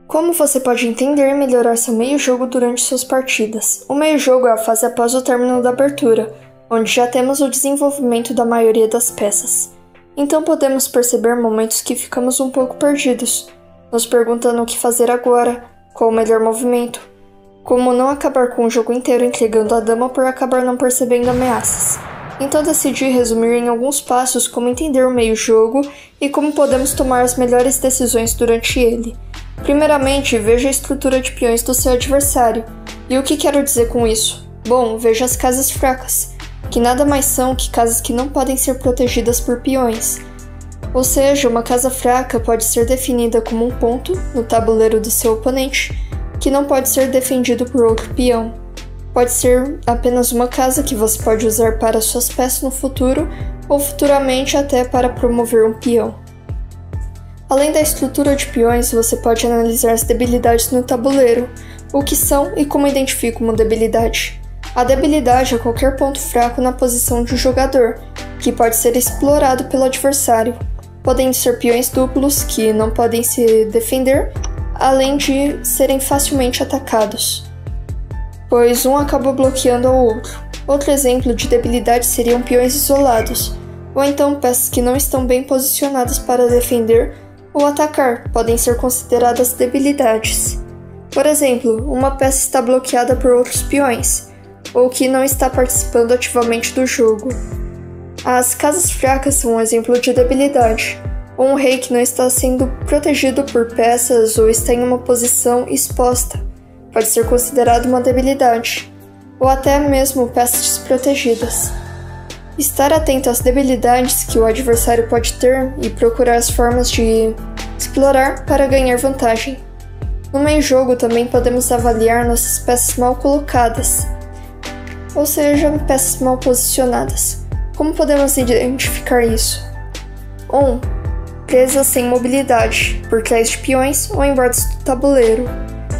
Como você pode entender e melhorar seu meio-jogo durante suas partidas? O meio-jogo é a fase após o término da abertura, onde já temos o desenvolvimento da maioria das peças. Então podemos perceber momentos que ficamos um pouco perdidos, nos perguntando o que fazer agora, qual o melhor movimento, como não acabar com o jogo inteiro entregando a dama por acabar não percebendo ameaças. Então decidi resumir em alguns passos como entender o meio-jogo e como podemos tomar as melhores decisões durante ele. Primeiramente, veja a estrutura de peões do seu adversário. E o que quero dizer com isso? Bom, veja as casas fracas, que nada mais são que casas que não podem ser protegidas por peões. Ou seja, uma casa fraca pode ser definida como um ponto no tabuleiro do seu oponente, que não pode ser defendido por outro peão. Pode ser apenas uma casa que você pode usar para suas peças no futuro, ou futuramente até para promover um peão. Além da estrutura de peões, você pode analisar as debilidades no tabuleiro, o que são e como identifica uma debilidade. A debilidade é qualquer ponto fraco na posição de um jogador, que pode ser explorado pelo adversário. Podem ser peões duplos, que não podem se defender, além de serem facilmente atacados, pois um acaba bloqueando ao outro. Outro exemplo de debilidade seriam peões isolados, ou então peças que não estão bem posicionadas para defender ou atacar, podem ser consideradas debilidades. Por exemplo, uma peça está bloqueada por outros peões, ou que não está participando ativamente do jogo. As casas fracas são um exemplo de debilidade, ou um rei que não está sendo protegido por peças ou está em uma posição exposta, pode ser considerado uma debilidade, ou até mesmo peças desprotegidas. Estar atento às debilidades que o adversário pode ter e procurar as formas de explorar para ganhar vantagem. No meio-jogo também podemos avaliar nossas peças mal colocadas, ou seja, peças mal posicionadas. Como podemos identificar isso? 1. Presas sem mobilidade, por trás de peões ou em bordas do tabuleiro.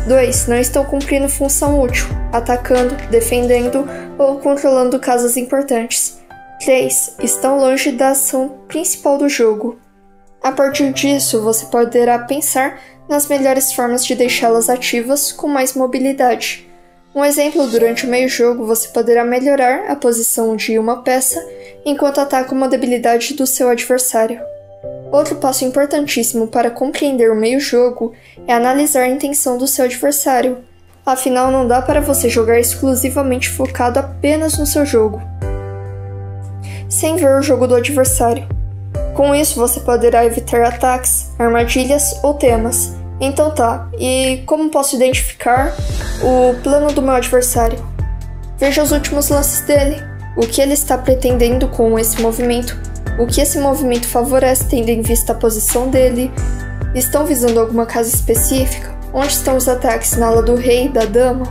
2. Não estão cumprindo função útil, atacando, defendendo ou controlando casas importantes. 3. Estão longe da ação principal do jogo. A partir disso, você poderá pensar nas melhores formas de deixá-las ativas com mais mobilidade. Um exemplo, durante o meio-jogo, você poderá melhorar a posição de uma peça enquanto ataca uma debilidade do seu adversário. Outro passo importantíssimo para compreender o meio-jogo é analisar a intenção do seu adversário. Afinal, não dá para você jogar exclusivamente focado apenas no seu jogo, sem ver o jogo do adversário. Com isso, você poderá evitar ataques, armadilhas ou temas. Então tá, e como posso identificar o plano do meu adversário? Veja os últimos lances dele, o que ele está pretendendo com esse movimento, o que esse movimento favorece tendo em vista a posição dele, estão visando alguma casa específica? Onde estão os ataques, na ala do rei, da dama?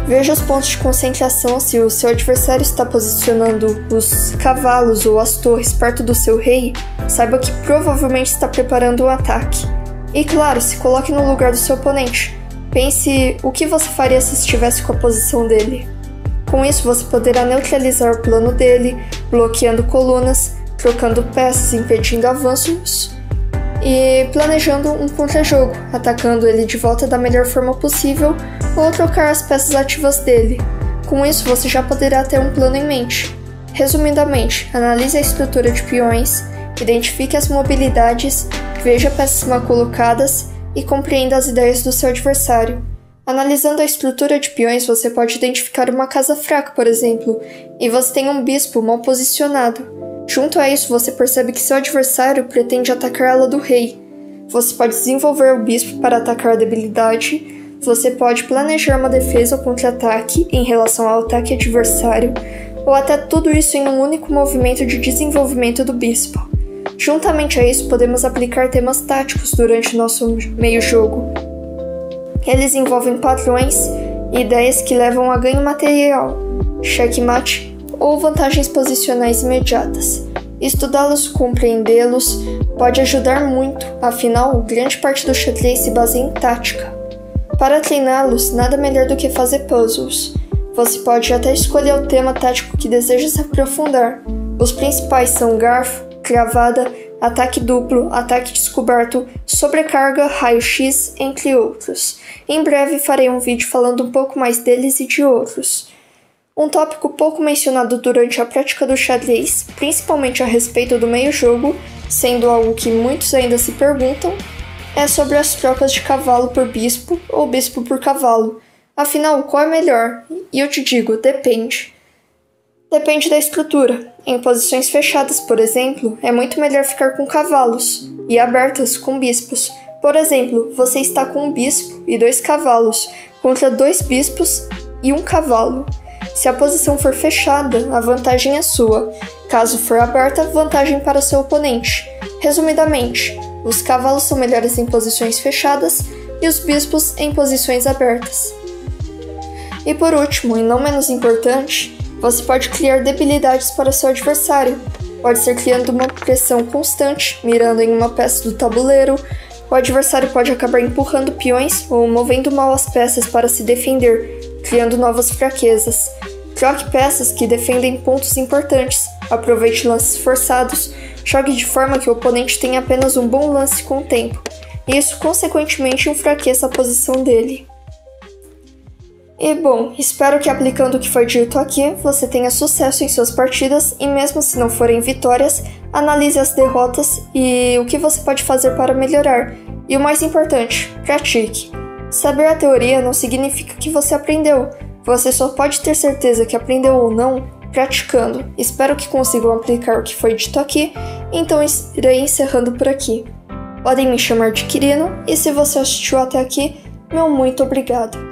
Veja os pontos de concentração se o seu adversário está posicionando os cavalos ou as torres perto do seu rei, saiba que provavelmente está preparando um ataque. E claro, se coloque no lugar do seu oponente. Pense o que você faria se estivesse com a posição dele. Com isso, você poderá neutralizar o plano dele, bloqueando colunas, trocando peças, impedindo avanços e planejando um contra-jogo, atacando ele de volta da melhor forma possível ou trocar as peças ativas dele. Com isso, você já poderá ter um plano em mente. Resumidamente, analise a estrutura de peões, identifique as mobilidades, veja peças mal colocadas e compreenda as ideias do seu adversário. Analisando a estrutura de peões, você pode identificar uma casa fraca, por exemplo, e você tem um bispo mal posicionado. Junto a isso, você percebe que seu adversário pretende atacar a ala do rei. Você pode desenvolver o bispo para atacar a debilidade, você pode planejar uma defesa ou contra-ataque em relação ao ataque adversário, ou até tudo isso em um único movimento de desenvolvimento do bispo. Juntamente a isso, podemos aplicar temas táticos durante nosso meio-jogo. Eles envolvem padrões e ideias que levam a ganho material, checkmate ou vantagens posicionais imediatas. Estudá-los, compreendê-los, pode ajudar muito, afinal, grande parte do xadrez se baseia em tática. Para treiná-los, nada melhor do que fazer puzzles. Você pode até escolher o tema tático que deseja se aprofundar. Os principais são garfo, cravada, ataque duplo, ataque descoberto, sobrecarga, raio-x, entre outros. Em breve farei um vídeo falando um pouco mais deles e de outros. Um tópico pouco mencionado durante a prática do xadrez, principalmente a respeito do meio-jogo, sendo algo que muitos ainda se perguntam, é sobre as trocas de cavalo por bispo ou bispo por cavalo. Afinal, qual é melhor? E eu te digo, depende. Depende da estrutura. Em posições fechadas, por exemplo, é muito melhor ficar com cavalos, e abertas com bispos. Por exemplo, você está com um bispo e 2 cavalos, contra 2 bispos e 1 cavalo. Se a posição for fechada, a vantagem é sua. Caso for aberta, vantagem para seu oponente. Resumidamente, os cavalos são melhores em posições fechadas e os bispos em posições abertas. E por último, e não menos importante, você pode criar debilidades para seu adversário. Pode ser criando uma pressão constante, mirando em uma peça do tabuleiro. O adversário pode acabar empurrando peões ou movendo mal as peças para se defender, criando novas fraquezas. Troque peças que defendem pontos importantes, aproveite lances forçados, jogue de forma que o oponente tenha apenas um bom lance com o tempo, e isso consequentemente enfraqueça a posição dele. E bom, espero que aplicando o que foi dito aqui, você tenha sucesso em suas partidas e mesmo se não forem vitórias, analise as derrotas e o que você pode fazer para melhorar. E o mais importante, pratique. Saber a teoria não significa que você aprendeu. Você só pode ter certeza que aprendeu ou não praticando. Espero que consigam aplicar o que foi dito aqui, então irei encerrando por aqui. Podem me chamar de Quirino, e se você assistiu até aqui, meu muito obrigado.